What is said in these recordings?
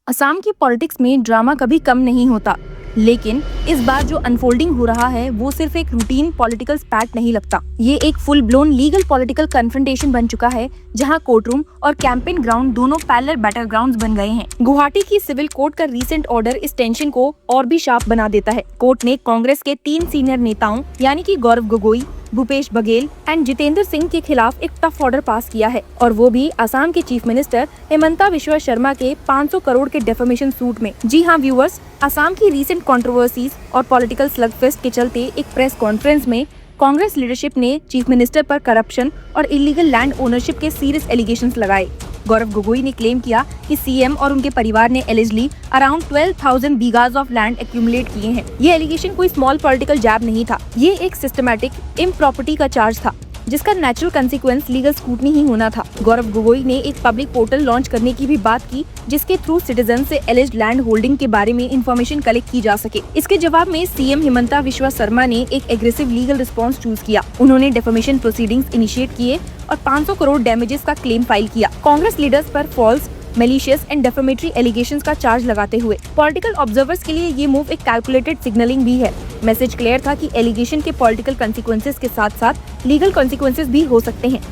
असम की पॉलिटिक्स में ड्रामा कभी कम नहीं होता, लेकिन इस बार जो अनफोल्डिंग हो रहा है वो सिर्फ एक रूटीन पॉलिटिकल स्पैट नहीं लगता। ये एक full blown legal political confrontation बन चुका है, जहां कोर्ट रूम और कैंपेन ग्राउंड दोनों पैरेलल बैटल ग्राउंड्स बन गए हैं। गुवाहाटी की सिविल कोर्ट का रीसेंट ऑर्डर इस टेंशन को और भी शार्प बना देता है। कोर्ट ने कांग्रेस के 3 सीनियर नेताओं यानी कि गौरव गोगोई, भूपेश बघेल एंड जितेंद्र सिंह के खिलाफ एक टफ ऑर्डर पास किया है, और वो भी असम के चीफ मिनिस्टर हेमंता बिश्वा शर्मा के 500 करोड़ के डेफेमेशन सूट में। जी हाँ व्यूअर्स, असम की रीसेंट कंट्रोवर्सीज और पॉलिटिकल स्लगफेस्ट के चलते एक प्रेस कॉन्फ्रेंस में कांग्रेस लीडरशिप ने चीफ मिनिस्टर पर करप्शन और इलीगल लैंड ओनरशिप के सीरियस एलिगेशंस लगाए। गौरव गोगोई ने क्लेम किया कि सीएम और उनके परिवार ने allegedly around 12,000 bighas of land accumulate किए हैं। ये एलिगेशन कोई स्मॉल पॉलिटिकल जैब नहीं था, ये एक सिस्टमैटिक इम्प्रॉपर्टी का चार्ज था, जिसका नेचुरल कंसीक्वेंस लीगल स्क्रूटनी ही होना था। गौरव गोगोई ने एक पब्लिक पोर्टल लॉन्च करने की भी बात की, जिसके थ्रू सिटीजन से एलिज्ड लैंड होल्डिंग के बारे में इंफॉर्मेशन कलेक्ट की जा सके। इसके जवाब में सीएम हेमंता बिश्वा शर्मा ने एक एग्रेसिव लीगल रिस्पॉन्स चूज किया। उन्होंने डेफेमेशन प्रोसीडिंग्स इनिशिएट किए और 500 करोड़ डैमेजेस का क्लेम फाइल किया, कांग्रेस लीडर्स पर false, malicious and defamatory allegations का चार्ज लगाते हुए। पॉलिटिकल ऑब्जर्वर्स के लिए ये मूव एक कैलकुलेटेड सिग्नलिंग भी है। मैसेज क्लियर था कि एलिगेशन के पॉलिटिकल कंसीक्वेंसेस के साथ साथ लीगल कंसीक्वेंसेस भी हो सकते हैं।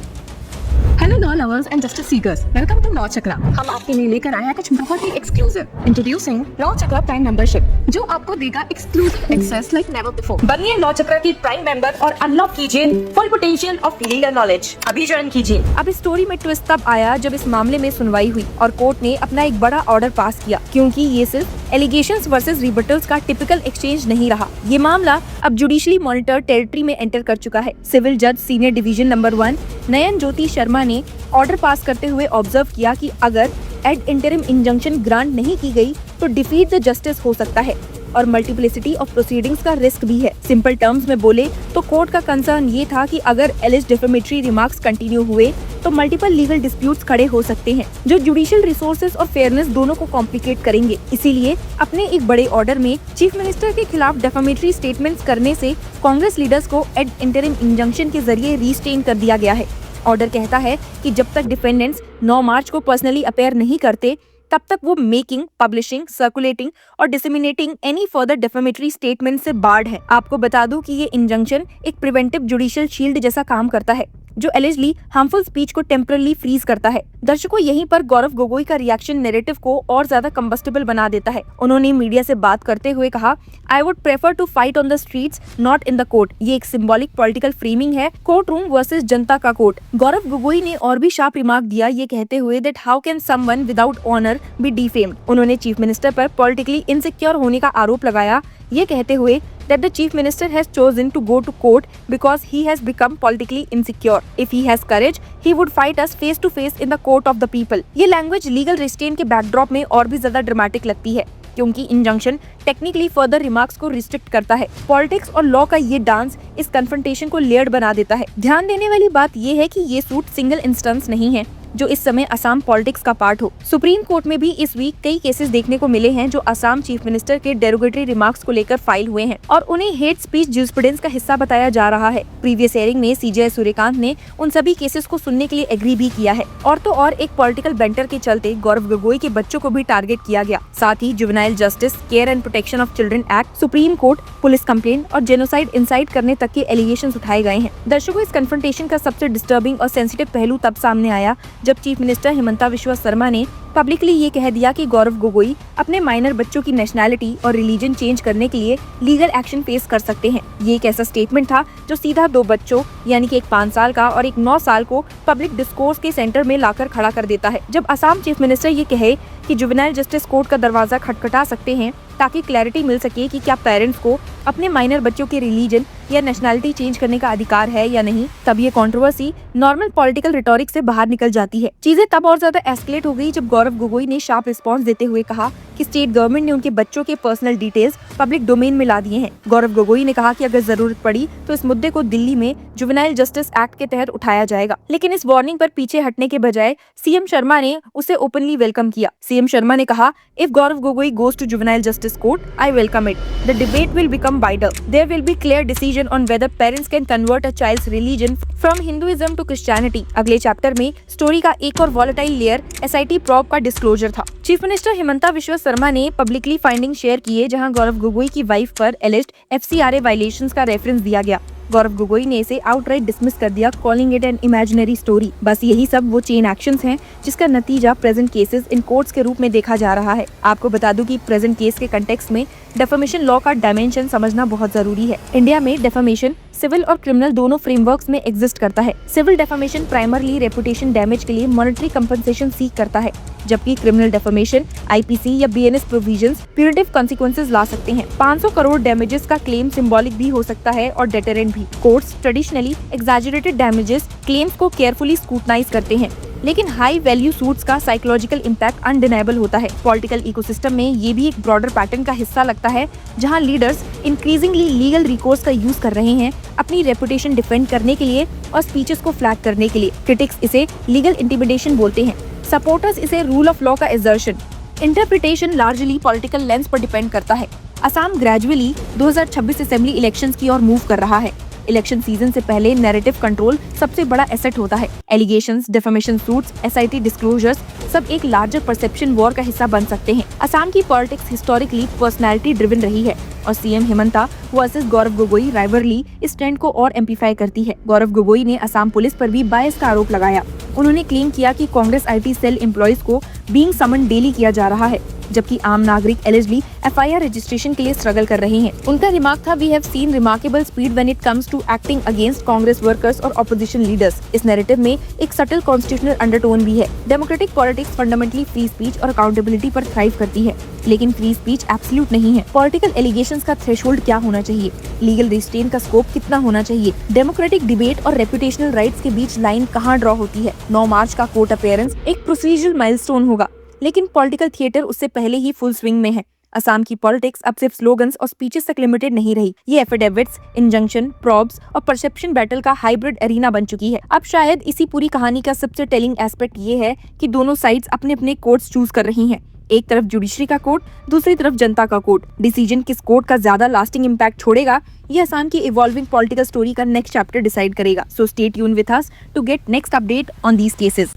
Hello law lovers and justice seekers, welcome to law Chakra. हम आपके लिए लेकर आए हैं कुछ बहुत ही exclusive. Introducing law Chakra prime membership, जो आपको देगा exclusive access like never before. बनिए लॉ चक्रा की प्राइम मेंबर और अनलॉक कीजिए full potential of legal knowledge. अभी ज्वाइन कीजिए। अब इस स्टोरी में ट्विस्ट तब आया जब इस मामले में सुनवाई हुई और कोर्ट ने अपना एक बड़ा ऑर्डर पास किया, क्योंकि ये सिर्फ एलिगेशंस वर्सेस रिबटल्स का टिपिकल एक्सचेंज नहीं रहा। ये मामला अब जुडिशली मॉनिटर टेरिटरी में एंटर कर चुका है। सिविल जज सीनियर डिवीजन नंबर 1 नयन ज्योति शर्मा ने ऑर्डर पास करते हुए ऑब्जर्व किया कि अगर एड इंटरिम इंजंक्शन ग्रांट नहीं की गई तो डिफीट द जस्टिस हो सकता है और मल्टीप्लिसिटी ऑफ प्रोसीडिंग्स का रिस्क भी है। सिंपल टर्म्स में बोले तो कोर्ट का कंसर्न ये था कि अगर एलिज्ड डिफेमेटरी रिमार्क्स कंटिन्यू हुए तो मल्टीपल लीगल डिस्प्यूट्स खड़े हो सकते हैं, जो जुडिशियल रिसोर्सेज और फेयरनेस दोनों को कॉम्प्लिकेट करेंगे। इसीलिए अपने एक बड़े ऑर्डर में चीफ मिनिस्टर के खिलाफ डेफेमेटरी स्टेटमेंट्स करने से कांग्रेस लीडर्स को एड इंटरिम इंजंक्शन के जरिए रिस्ट्रेन कर दिया गया है। ऑर्डर कहता है कि जब तक डिफेंडेंट्स 9 मार्च को पर्सनली अपेयर नहीं करते, तब तक वो मेकिंग, पब्लिशिंग, सर्कुलेटिंग और disseminating any further defamatory statement से बार्ड है। आपको बता दूं कि ये इंजंक्शन एक प्रिवेंटिव जुडिशियल शील्ड जैसा काम करता है, जो एलिजिबली हार्मफुल स्पीच को टेम्परली फ्रीज करता है। दर्शकों, यहीं पर गौरव गोगोई का रिएक्शन नैरेटिव को और ज्यादा कंबस्टेबल बना देता है। उन्होंने मीडिया से बात करते हुए कहा, I would prefer to fight on the streets, not in the court. ये एक सिंबॉलिक पॉलिटिकल फ्रेमिंग है, कोर्ट रूम वर्सेस जनता का कोर्ट। गौरव गोगोई ने और भी शार्प रिमार्क दिया, ये कहते हुए that how can someone without honour be defamed. उन्होंने चीफ मिनिस्टर पर पॉलिटिकली इनसिक्योर होने का आरोप लगाया, ये कहते हुए that the chief minister has chosen to go to court because he has become politically insecure. If he has courage, he would fight us face to face in the court of the people. ये language legal restrain के backdrop में और भी ज्यादा dramatic लगती है, क्योंकि injunction technically further remarks को रिस्ट्रिक्ट करता है। पॉलिटिक्स और लॉ का ये डांस इस कन्फ्रंटेशन को लेयर्ड बना देता है। ध्यान देने वाली बात ये है कि ये सूट सिंगल इंस्टेंस नहीं है जो इस समय असम पॉलिटिक्स का पार्ट हो। सुप्रीम कोर्ट में भी इस वीक कई केसेस देखने को मिले हैं जो असम चीफ मिनिस्टर के डेरोगेटरी रिमार्क्स को लेकर फाइल हुए हैं और उन्हें हेट स्पीच ज्यूरिस्प्रूडेंस का हिस्सा बताया जा रहा है। प्रीवियस हियरिंग में सीजे सूर्यकांत ने उन सभी केसेस को सुनने के लिए एग्री भी किया है। और तो और एक पॉलिटिकल बेंटर के चलते गौरव गोगोई के बच्चों को भी टारगेट किया गया। साथ ही juvenile justice, care and protection of children act, supreme court, police complaint और जेनोसाइड इंसाइट करने तक के एलिगेशंस उठाए गए हैं। दर्शकों, इस कन्फ्रंटेशन का सबसे डिस्टर्बिंग और सेंसिटिव पहलू तब सामने आया जब चीफ मिनिस्टर हेमंता बिश्वा शर्मा ने पब्लिकली ये कह दिया कि गौरव गोगोई अपने माइनर बच्चों की नेशनैलिटी और रिलीजन चेंज करने के लिए लीगल एक्शन फेस कर सकते हैं। ये एक ऐसा स्टेटमेंट था जो सीधा 2 बच्चों यानी कि एक 5 साल का और एक 9 साल को पब्लिक डिस्कोर्स के सेंटर में लाकर खड़ा कर देता है। जब असम चीफ मिनिस्टर ये कहे कि जुवेनाइल जस्टिस कोर्ट का दरवाजा खटखटा सकते हैं ताकि क्लैरिटी मिल सके कि क्या पेरेंट्स को अपने माइनर बच्चों के रिलीजन या नेशनैलिटी चेंज करने का अधिकार है या नहीं, तब ये कंट्रोवर्सी नॉर्मल पॉलिटिकल रिटोरिक से बाहर निकल जाती है। चीजें तब और ज्यादा एस्केलेट हो गई जब गौरव गोगोई ने शार्प रिस्पांस देते हुए कहा कि स्टेट गवर्नमेंट ने उनके बच्चों के पर्सनल डिटेल्स पब्लिक डोमेन में ला दिए हैं। गौरव गोगोई ने कहा कि अगर जरूरत पड़ी तो इस मुद्दे को दिल्ली में जुवेनाइल जस्टिस एक्ट के तहत उठाया जाएगा। लेकिन इस वार्निंग पर पीछे हटने के बजाय सीएम शर्मा ने उसे ओपनली वेलकम किया। सीएम शर्मा ने कहा, if Gaurav Gogoi goes to juvenile justice court, I welcome it. The debate will become wider. There will be clear decision on whether parents can convert a child's religion from Hinduism to Christianity. अगले chapter में story का एक और volatile layer SIT probe का disclosure था। Chief minister Himanta विश्व शर्मा ने publicly finding share किए, जहां गौरव गोगोई की वाइफ पर एलिज्ड FCRA वायलेशंस का रेफरेंस दिया गया। गौरव गोगोई ने इसे आउटराइट डिसमिस कर दिया, calling it an imaginary story. बस यही सब वो चेन एक्शंस हैं जिसका नतीजा प्रेजेंट केसेस इन कोर्ट्स के रूप में देखा जा रहा है। आपको बता दूं कि प्रेजेंट केस के कंटेक्स्ट में डेफेमेशन लॉ का डायमेंशन समझना बहुत जरूरी है। इंडिया में डेफेमेशन सिविल और क्रिमिनल दोनों फ्रेमवर्क्स में एग्जिस्ट करता है। Civil defamation primarily reputation damage के लिए मॉनेटरी कंपनसेशन सीक करता है, जबकि क्रिमिनल डेफेमेशन IPC या BNS प्रोविजंस प्यूनिटिव कॉन्सिक्वेंसेस ला सकते हैं। 500 करोड़ डैमेजेस का क्लेम सिंबॉलिक भी हो सकता है और डेटरेंट भी। Courts traditionally exaggerated damages claims को केयरफुली स्क्रूटनाइज करते हैं, लेकिन हाई वैल्यू सूट्स का साइकोलॉजिकल इम्पैक्ट अनडिनाइबल होता है। पॉलिटिकल इकोसिस्टम में ये भी एक ब्रॉडर पैटर्न का हिस्सा लगता है, जहां लीडर्स इंक्रीजिंगली लीगल रिकोर्स का यूज कर रहे हैं अपनी रेपुटेशन डिफेंड करने के लिए और स्पीचेस को फ्लैग करने के लिए। क्रिटिक्स इसे लीगल इंटिमिडेशन बोलते हैं, सपोर्टर्स इसे रूल ऑफ लॉ का assertion. Interpretation largely political lens पर डिपेंड करता है। असम ग्रेजुअली 2026 असेंबली इलेक्शंस की ओर मूव कर रहा है। इलेक्शन सीजन से पहले नैरेटिव कंट्रोल सबसे बड़ा एसेट होता है। Allegations, defamation suits, SIT disclosures सब एक लार्जर परसेप्शन वॉर का हिस्सा बन सकते हैं। असम की पॉलिटिक्स हिस्टोरिकली पर्सनैलिटी ड्रिवन रही है और CM Himanta versus Gaurav Gogoi rivalry इस ट्रेंड को और एम्पलीफाई करती है। गौरव गोगोई ने असम पुलिस पर भी बायस का आरोप लगाया। उन्होंने क्लेम किया कि कांग्रेस IT सेल एम्प्लॉइज को बीइंग समन डेली किया जा रहा है, जबकि आम नागरिक एलिजिबली FIR रजिस्ट्रेशन के लिए स्ट्रगल कर रहे हैं। उनका रिमार्क था, we have seen remarkable speed when it comes to acting against Congress workers और ऑपोजिशन लीडर्स। इस नैरेटिव में एक सटल कॉन्स्टिट्यूशनल अंडरटोन भी है। Democratic politics fundamentally free speech और अकाउंटेबिलिटी पर थ्राइव करती है, लेकिन फ्री स्पीच एब्सोल्यूट नहीं है। पॉलिटिकल एलिगेशंस का थ्रेशोल्ड क्या होना चाहिए, लीगल रिस्ट्रेन का स्कोप कितना होना चाहिए, डेमोक्रेटिक डिबेट और रेपुटेशनल राइट्स के बीच लाइन कहाँ ड्रॉ होती है। 9 मार्च का कोर्ट अपीयरेंस एक प्रोसीजरल माइलस्टोन होगा, लेकिन पॉलिटिकल थिएटर उससे पहले ही फुल स्विंग में है। असम की पॉलिटिक्स अब सिर्फ स्लोगन्स और स्पीचेस तक लिमिटेड नहीं रही। ये एफिडेविट्स, इंजंक्शन, प्रॉब्स और परसेप्शन बैटल का हाइब्रिड एरिना बन चुकी है। अब शायद इसी पूरी कहानी का सबसे टेलिंग एस्पेक्ट ये है कि दोनों साइड्स अपने अपने कोर्ट्स चूज कर रही हैं। एक तरफ जुडिशरी का कोर्ट, दूसरी तरफ जनता का कोर्ट। डिसीजन किस कोर्ट का ज्यादा लास्टिंग इम्पैक्ट छोड़ेगा, ये असम की इवॉल्विंग पॉलिटिकल स्टोरी का नेक्स्ट चैप्टर डिसाइड करेगा। So stay tune with us to get next update on these cases.